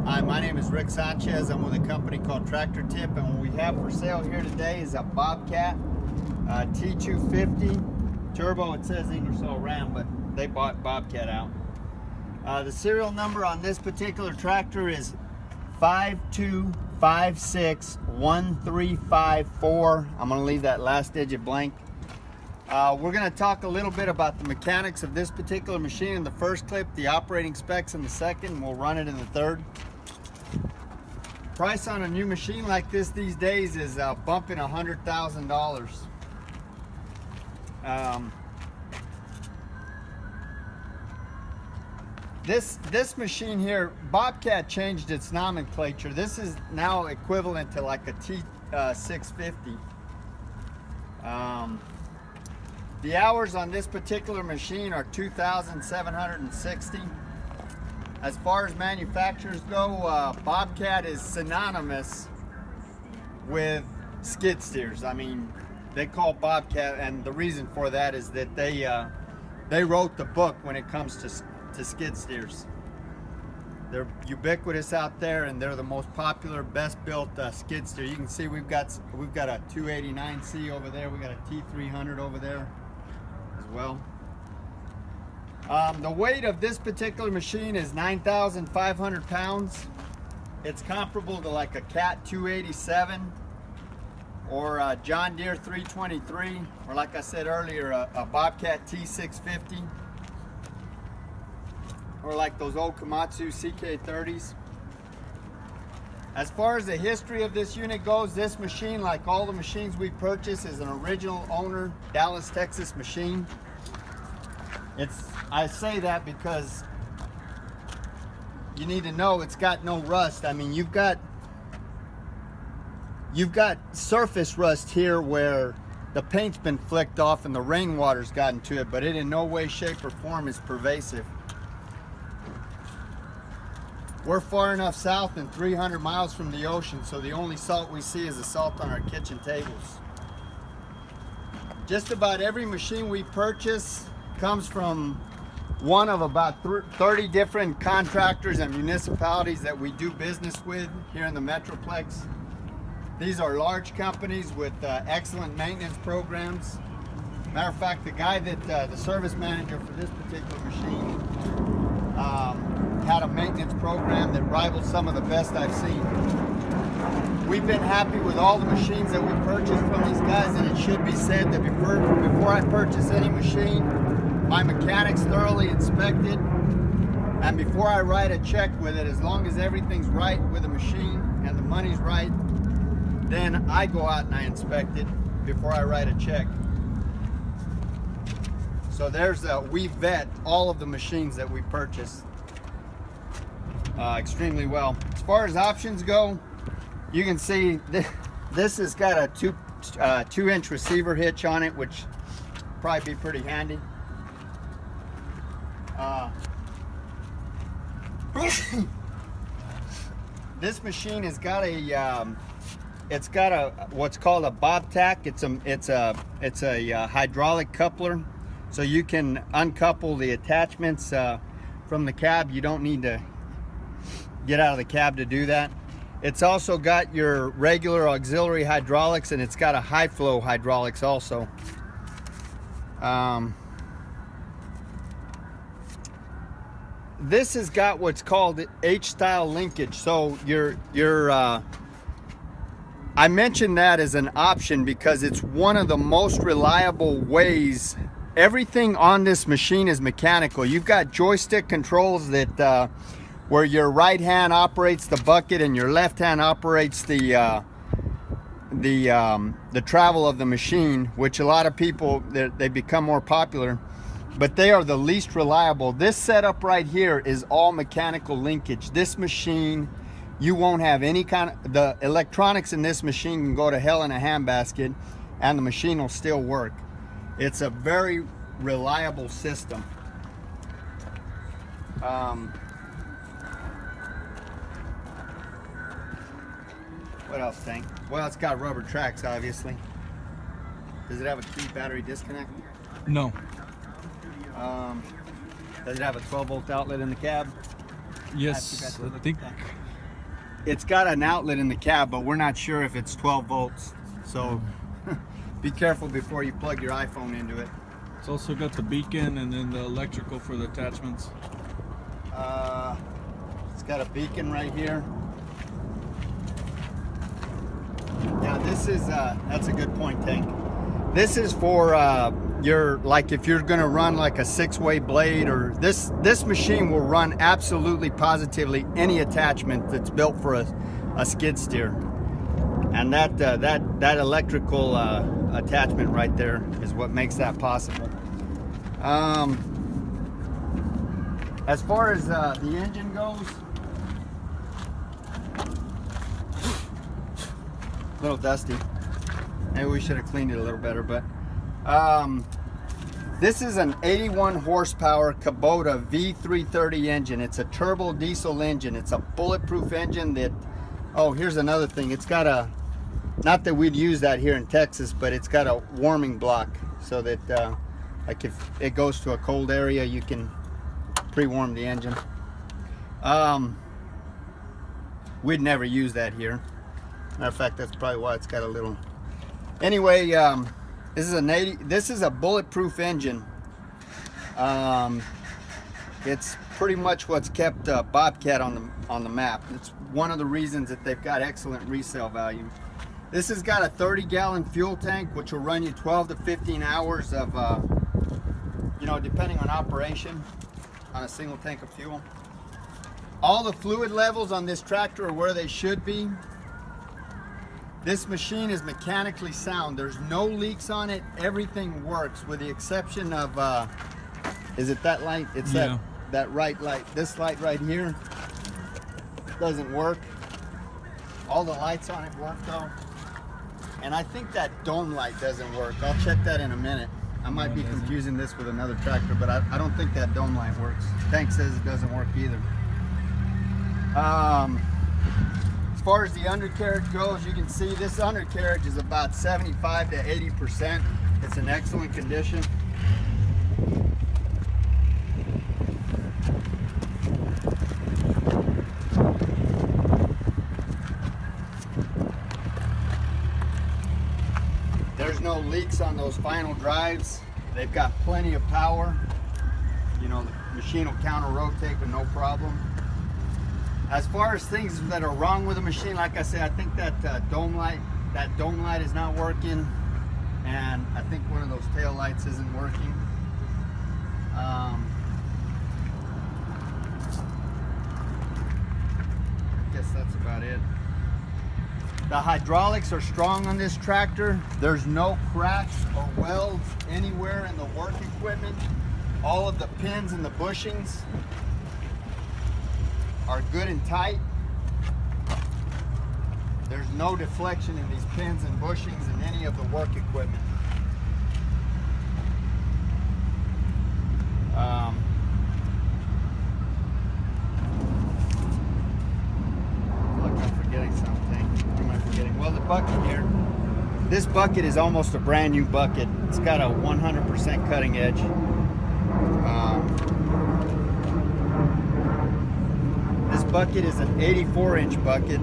Hi, my name is Rick Sanchez. I'm with a company called Tractor Tip, and what we have for sale here today is a Bobcat T250 turbo. It says Ingersoll Ram, but they bought Bobcat out. The serial number on this particular tractor is 52561354. I'm going to leave that last digit blank. We're going to talk a little bit about the mechanics of this particular machine in the first clip, the operating specs in the second, and we'll run it in the third. Price on a new machine like this these days is bumping $100,000. This machine here, Bobcat changed its nomenclature. This is now equivalent to like a T650. The hours on this particular machine are 2,760. As far as manufacturers go, Bobcat is synonymous with skid steers. I mean, they call Bobcat, and the reason for that is that they wrote the book when it comes to skid steers. They're ubiquitous out there, and they're the most popular, best built skid steer. You can see we've got a 289C over there. We got a T300 over there as well. The weight of this particular machine is 9,500 pounds. It's comparable to like a Cat 287 or a John Deere 323, or like I said earlier, a Bobcat T650, or like those old Komatsu CK30s. As far as the history of this unit goes, this machine, like all the machines we purchase, is an original owner Dallas, Texas machine. I say that because you need to know it's got no rust. I mean, you've got surface rust here where the paint's been flicked off and the rainwater's gotten to it, but it in no way, shape, or form is pervasive. We're far enough south and 300 miles from the ocean, so the only salt we see is the salt on our kitchen tables. Just about every machine we purchase comes from one of about 30 different contractors and municipalities that we do business with here in the Metroplex. These are large companies with excellent maintenance programs. Matter of fact, the guy that the service manager for this particular machine had a maintenance program that rivals some of the best I've seen. We've been happy with all the machines that we purchased from these guys, and it should be said that before I purchase any machine, my mechanics thoroughly inspect it, and before I write a check with it, as long as everything's right with the machine and the money's right, then I go out and I inspect it before I write a check. So we vet all of the machines that we purchase extremely well. As far as options go, you can see this has got a 2-inch receiver hitch on it, which probably be pretty handy. This machine has got what's called a bob tack. It's a hydraulic coupler, so you can uncouple the attachments from the cab. You don't need to get out of the cab to do that. It's also got your regular auxiliary hydraulics, and it's got a high flow hydraulics also. This has got what's called H-style linkage. So I mentioned that as an option because it's one of the most reliable ways. Everything on this machine is mechanical. You've got joystick controls that where your right hand operates the bucket and your left hand operates the travel of the machine, which a lot of people, they become more popular, but they are the least reliable. This setup right here is all mechanical linkage. This machine, you won't have any the electronics in this machine can go to hell in a handbasket and the machine will still work. It's a very reliable system. What else, Tank? Well, it's got rubber tracks, obviously. Does it have a key battery disconnect? No. Does it have a 12-volt outlet in the cab? Yes, I think it's got an outlet in the cab, but we're not sure if it's 12 volts. So be careful before you plug your iPhone into it. It's also got the beacon and then the electrical for the attachments. It's got a beacon right here. Now this is, that's a good point, Tank. This is for like if you're gonna run like a 6-way blade, or this machine will run absolutely positively any attachment that's built for a skid steer. And that electrical attachment right there is what makes that possible. As far as the engine goes, a little dusty. Maybe we should have cleaned it a little better, but this is an 81 horsepower Kubota V330 engine. It's a turbo diesel engine. It's a bulletproof engine that, oh, here's another thing. It's got a, not that we'd use that here in Texas, but it's got a warming block so that like if it goes to a cold area, you can pre-warm the engine. We'd never use that here. Matter of fact, that's probably why it's got a little. Anyway, this is a bulletproof engine. It's pretty much what's kept Bobcat on the map. It's one of the reasons that they've got excellent resale value. This has got a 30-gallon fuel tank, which will run you 12 to 15 hours of, you know, depending on operation, on a single tank of fuel. All the fluid levels on this tractor are where they should be. This machine is mechanically sound. There's no leaks on it. Everything works with the exception of, is it that light? It's that right light. This light right here doesn't work. All the lights on it work though. And I think that dome light doesn't work. I'll check that in a minute. I might be confusing this with another tractor, but I don't think that dome light works. Tank says it doesn't work either. As far as the undercarriage goes, you can see this undercarriage is about 75 to 80%. It's in excellent condition. There's no leaks on those final drives. They've got plenty of power. You know, the machine will counter rotate with no problem. As far as things that are wrong with the machine, like I said, I think that dome light is not working, and I think one of those tail lights isn't working. I guess that's about it. The hydraulics are strong on this tractor. There's no cracks or welds anywhere in the work equipment. All of the pins and the bushings are good and tight. There's no deflection in these pins and bushings in any of the work equipment. Look, I'm forgetting something. What am I forgetting? Well, the bucket here. This bucket is almost a brand new bucket. It's got a 100% cutting edge. This bucket is an 84-inch bucket,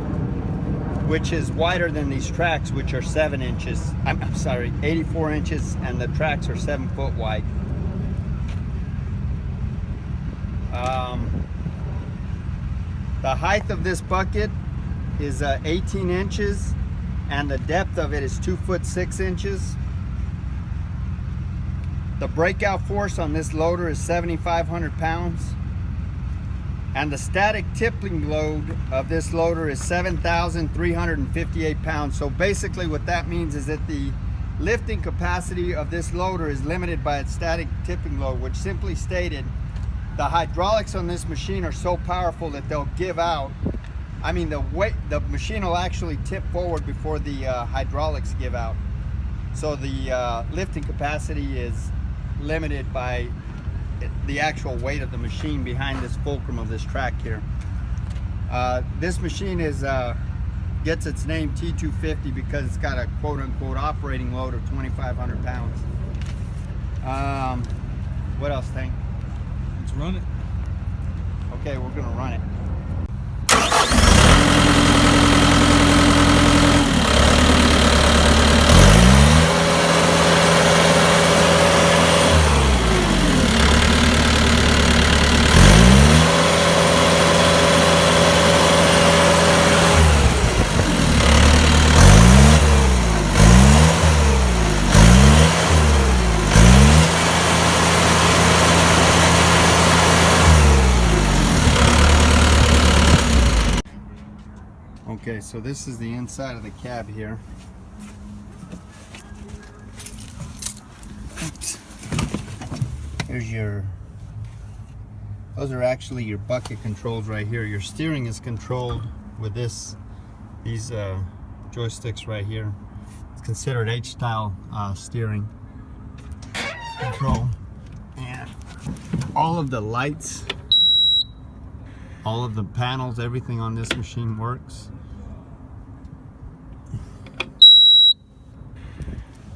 which is wider than these tracks, which are 7 inches. I'm sorry, 84 inches, and the tracks are 7 foot wide. The height of this bucket is 18 inches, and the depth of it is 2 foot 6 inches. The breakout force on this loader is 7,500 pounds. And the static tipping load of this loader is 7,358 pounds. So basically what that means is that the lifting capacity of this loader is limited by its static tipping load, which simply stated, the hydraulics on this machine are so powerful that they'll give out. I mean, the machine will actually tip forward before the hydraulics give out. So the lifting capacity is limited by the actual weight of the machine behind this fulcrum of this track here. This machine gets its name T250 because it's got a quote-unquote operating load of 2,500 pounds. What else, Tank? Let's run it. Okay, we're gonna run it. Okay, so this is the inside of the cab here. Oops. Here's those are actually your bucket controls right here. Your steering is controlled with these joysticks right here. It's considered H-style steering control. And all of the lights, all of the panels, everything on this machine works.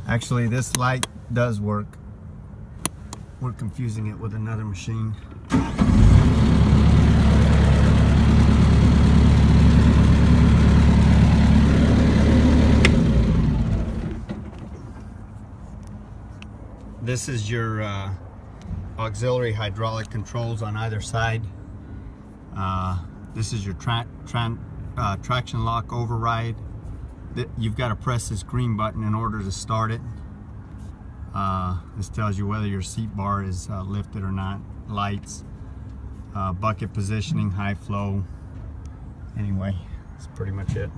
Actually, this light does work. We're confusing it with another machine. This is your auxiliary hydraulic controls on either side. This is your traction lock override. You've got to press this green button in order to start it. This tells you whether your seat bar is lifted or not. Lights, bucket positioning, high flow. Anyway, that's pretty much it.